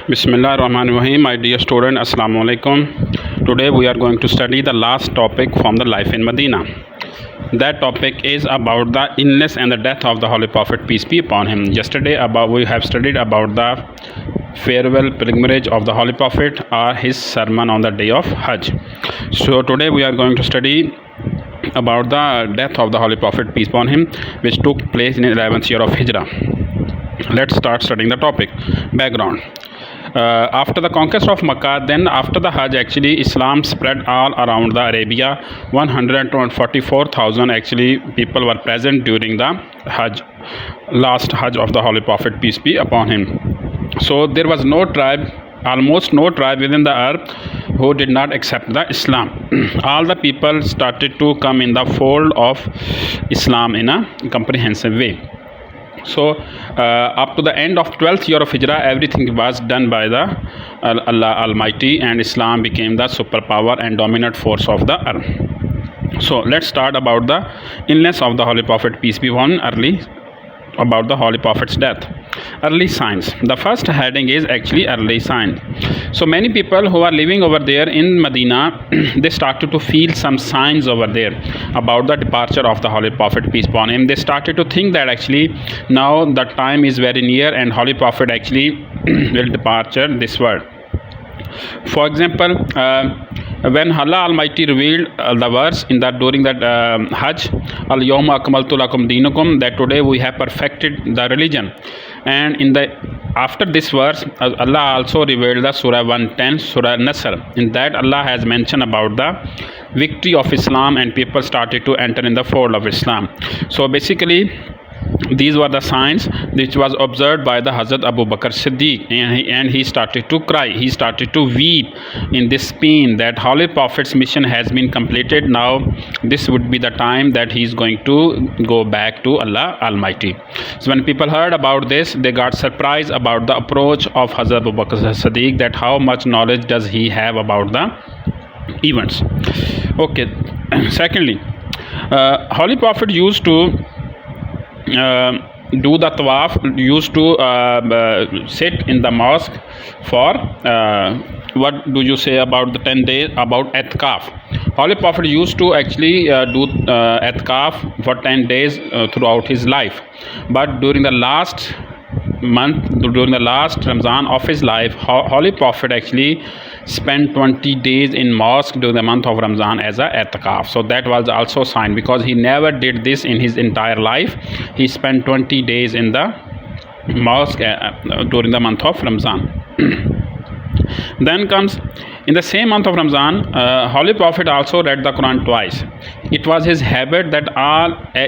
Bismillah ar-Rahman ar-Rahim. My dear student, Assalamu alaikum. Today we are going to study the last topic from the life in Medina. That topic is about the illness and the death of the Holy Prophet, peace be upon him. Yesterday we have studied about the farewell pilgrimage of the Holy Prophet or his sermon on the day of Hajj. So today we are going to study about the death of the Holy Prophet, peace be upon him, which took place in the 11th year of Hijrat. Let's start studying the topic. Background. After the conquest of Makkah, then after the Hajj, actually Islam spread all around the Arabia. 144,000 actually people were present during the Hajj, last Hajj of the Holy Prophet, peace be upon him. So there was no tribe, almost no tribe within the earth who did not accept the Islam. All the people started to come in the fold of Islam in a comprehensive way. So up to the end of 12th year of Hijrah, everything was done by the Allah Almighty, and Islam became the superpower and dominant force of the earth. So let's start about the illness of the Holy Prophet, peace be upon him, about the Holy Prophet's death. Early signs. The first heading is actually early sign. So many people who are living over there in Medina, they started to feel some signs over there about the departure of the Holy Prophet, peace be upon him. They started to think that actually now the time is very near and Holy Prophet actually will departure this world. For example, when Allah Almighty revealed the verse in that during that Hajj, Al-Yawma Akmaltu Lakum Deenakum, that today we have perfected the religion, and in the after this verse, Allah also revealed the Sura 110, Sura Nas114. In that, Allah has mentioned about the victory of Islam, and people started to enter in the fold of Islam. So basically, these were the signs which was observed by the Hazrat Abu Bakr Siddiq, and he started to cry, he started to weep in this pain that Holy Prophet's mission has been completed. Now this would be the time that he is going to go back to Allah Almighty. So when people heard about this, they got surprised about the approach of Hazrat Abu Bakr Siddiq, that how much knowledge does he have about the events. Okay. Secondly, Holy Prophet used to do the tawaf, used to sit in the mosque for what do you say about the 10 days, about etikaf. Holy Prophet used to actually do etikaf for 10 days throughout his life, but during the last month, during the last Ramzan of his life, Holy Prophet actually spent 20 days in mosque during the month of Ramzan as a etikaf. So that was also a sign, because he never did this in his entire life. He spent 20 days in the mosque during the month of Ramzan. Then comes, in the same month of Ramzan, Holy Prophet also read the Qur'an twice. It was his habit that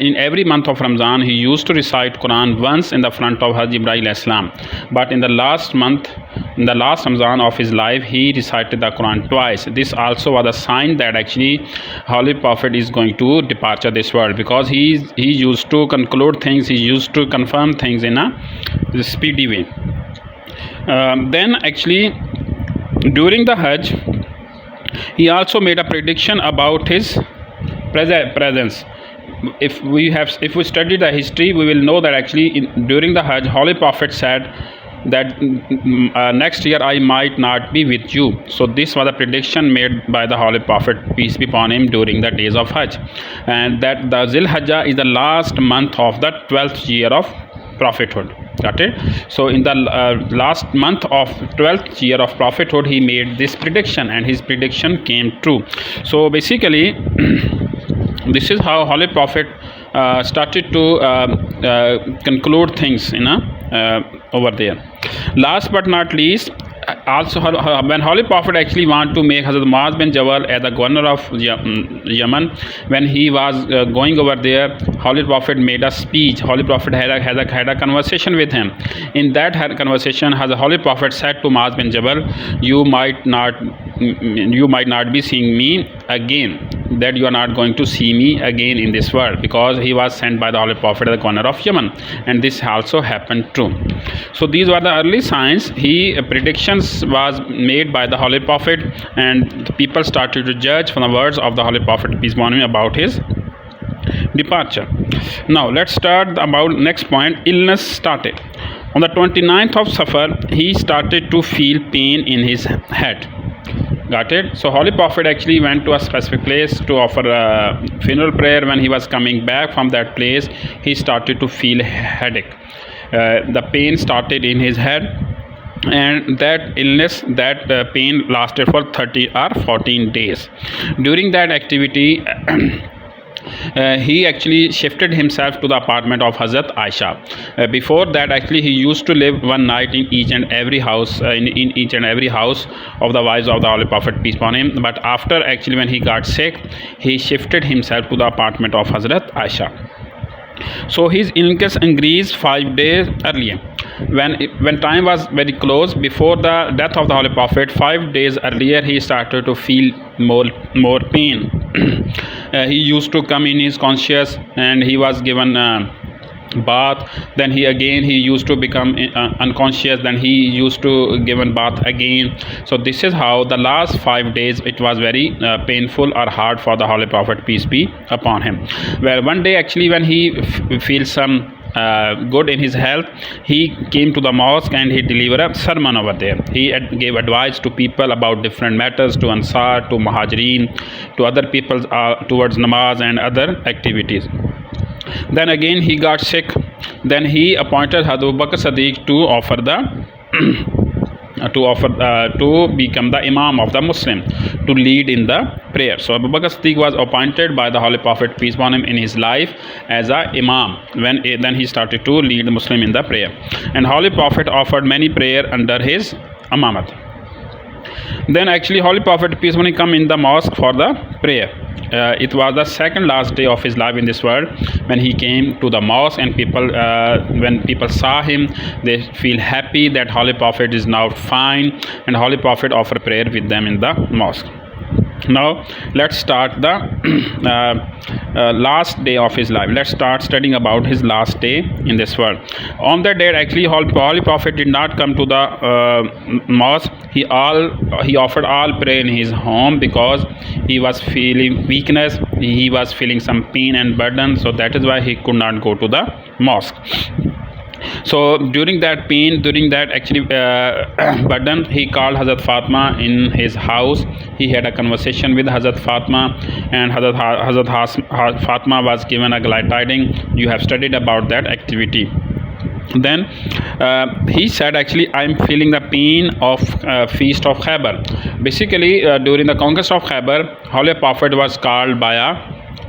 in every month of Ramzan he used to recite Qur'an once in the front of Hazrat Jibreel Islam. But in the last month, in the last Ramzan of his life, he recited the Qur'an twice. This also was a sign that actually Holy Prophet is going to departure this world, because he used to conclude things, he used to confirm things in a speedy way. Then actually during the Hajj, he also made a prediction about his presence. If we study the history, we will know that actually during the Hajj, Holy Prophet said that next year I might not be with you. So this was a prediction made by the Holy Prophet, peace be upon him, during the days of Hajj, and that the Zilhijjah is the last month of the 12th year of prophethood. Got it? So in the last month of 12th year of prophethood, he made this prediction, and his prediction came true. So basically this is how Holy Prophet started to conclude things over there. Last but not least, also when Holy Prophet actually wanted to make Hazrat Muaz bin Jabal as the governor of Yemen, when he was going over there, Holy Prophet made a speech. Holy Prophet had a conversation with him. In that conversation, the Holy Prophet said to Muaz bin Jabal, you might not be seeing me again, that you are not going to see me again in this world, because he was sent by the Holy Prophet as the governor of Yemen, and this also happened true. So these were the early signs. Predictions was made by the Holy Prophet, and the people started to judge from the words of the Holy Prophet, peace be upon him, about his departure. Now let's start about next point. Illness started. On the 29th of Safar, he started to feel pain in his head. Got it? So Holy Prophet actually went to a specific place to offer a funeral prayer. When he was coming back from that place, he started to feel headache. The pain started in his head, and that illness, that pain lasted for 30 or 14 days. During that activity, he actually shifted himself to the apartment of Hazrat Aisha. Before that, actually, he used to live one night in each and every house, in each and every house of the wives of the Holy Prophet, peace upon him. But after, actually, when he got sick, he shifted himself to the apartment of Hazrat Aisha. So his illness increased 5 days earlier. When time was very close before the death of the Holy Prophet, 5 days earlier, he started to feel more pain. He used to come in his conscious, and he was given bath. Then he used to become unconscious. Then he used to given bath again. So this is how the last 5 days it was very painful or hard for the Holy Prophet, peace be upon him. Well, one day actually, when he feels some good in his health, he came to the mosque and he delivered a sermon over there. He gave advice to people about different matters, to Ansar, to Muhajirin, to other people towards namaz and other activities. Then again he got sick. Then he appointed Dr Saqib to become the Imam of the Muslim, to lead in the prayer. So Abu Bakr Siddiq was appointed by the Holy Prophet, peace upon him, in his life as a Imam. Then he started to lead the Muslim in the prayer. And Holy Prophet offered many prayer under his imamat. Then actually Holy Prophet, peace upon him, come in the mosque for the prayer. It was the second last day of his life in this world when he came to the mosque, and when people saw him, they feel happy that Holy Prophet is now fine, and Holy Prophet offered prayer with them in the mosque. Now let's start the last day of his life. Let's start studying about his last day in this world. On that day, actually, Holy Prophet did not come to the mosque. He offered all prayer in his home because he was feeling weakness. He was feeling some pain and burden. So that is why he could not go to the mosque. So during that actually burden, he called Hazrat Fatima in his house. He had a conversation with Hazrat Fatima, and Hazrat Fatima was given a glad tiding. You have studied about that activity. Then he said, actually, I am feeling the pain of feast of Khaybar. Basically, during the conquest of Khaybar, Holy Prophet was called by a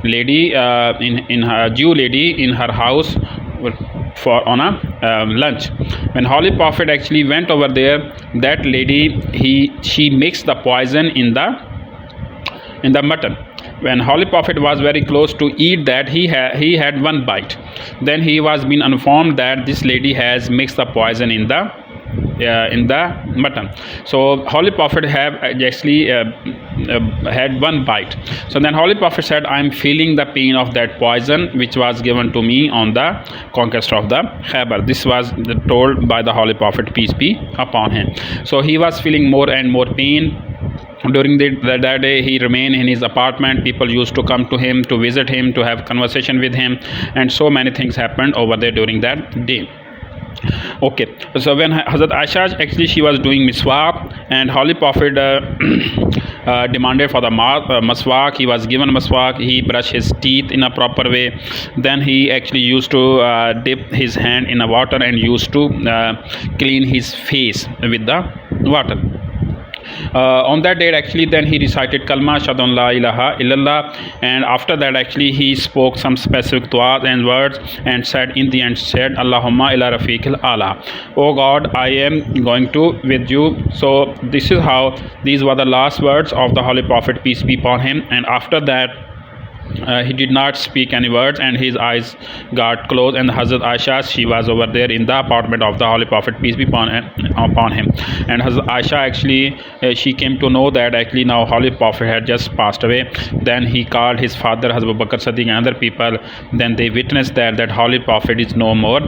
lady, in her Jew lady, in her house on a lunch. When Holy Prophet actually went over there, that lady, she mixed the poison in the mutton. When Holy Prophet was very close to eat that, he had one bite. Then he was being informed that this lady has mixed the poison in the mutton. So Holy Prophet have actually had one bite. So then Holy Prophet said, I am feeling the pain of that poison which was given to me on the conquest of the Khaybar. This was told by the Holy Prophet, peace be upon him. So he was feeling more and more pain. During that day, he remained in his apartment. People used to come to him, to visit him, to have conversation with him, and so many things happened over there during that day. Okay, so when Hazrat Aisha, actually, she was doing miswak, and Holy Prophet demanded for the maswak. He was given maswak. He brushed his teeth in a proper way. Then he actually used to dip his hand in the water and used to clean his face with the water. On that day, actually, then he recited Kalma Shadun La ilaha illallah, and after that, actually, he spoke some specific du'as and words, and said in the end, said Allahumma ila rafiqil ala, oh God, I am going to with you. So this is how these were the last words of the Holy Prophet, peace be upon him. And after that, he did not speak any words, and his eyes got closed. And Hazrat Aisha, she was over there in the apartment of the Holy Prophet, peace be upon him. And Hazrat Aisha, actually, she came to know that actually now Holy Prophet had just passed away. Then he called his father, Hazrat Bakr Siddiq, and other people. Then they witnessed that Holy Prophet is no more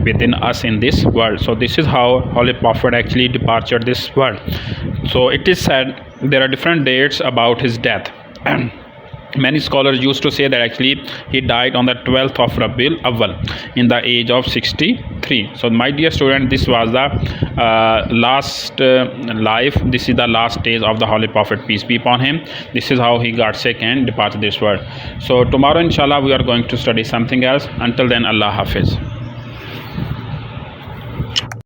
within us in this world. So this is how Holy Prophet actually departed this world. So it is said there are different dates about his death. Many scholars used to say that actually he died on the 12th of Rabiul Awwal in the age of 63. So my dear student, this was the last life. This is the last days of the Holy Prophet, peace be upon him. This is how he got sick and departed this world. So tomorrow inshallah we are going to study something else. Until then, Allah Hafiz.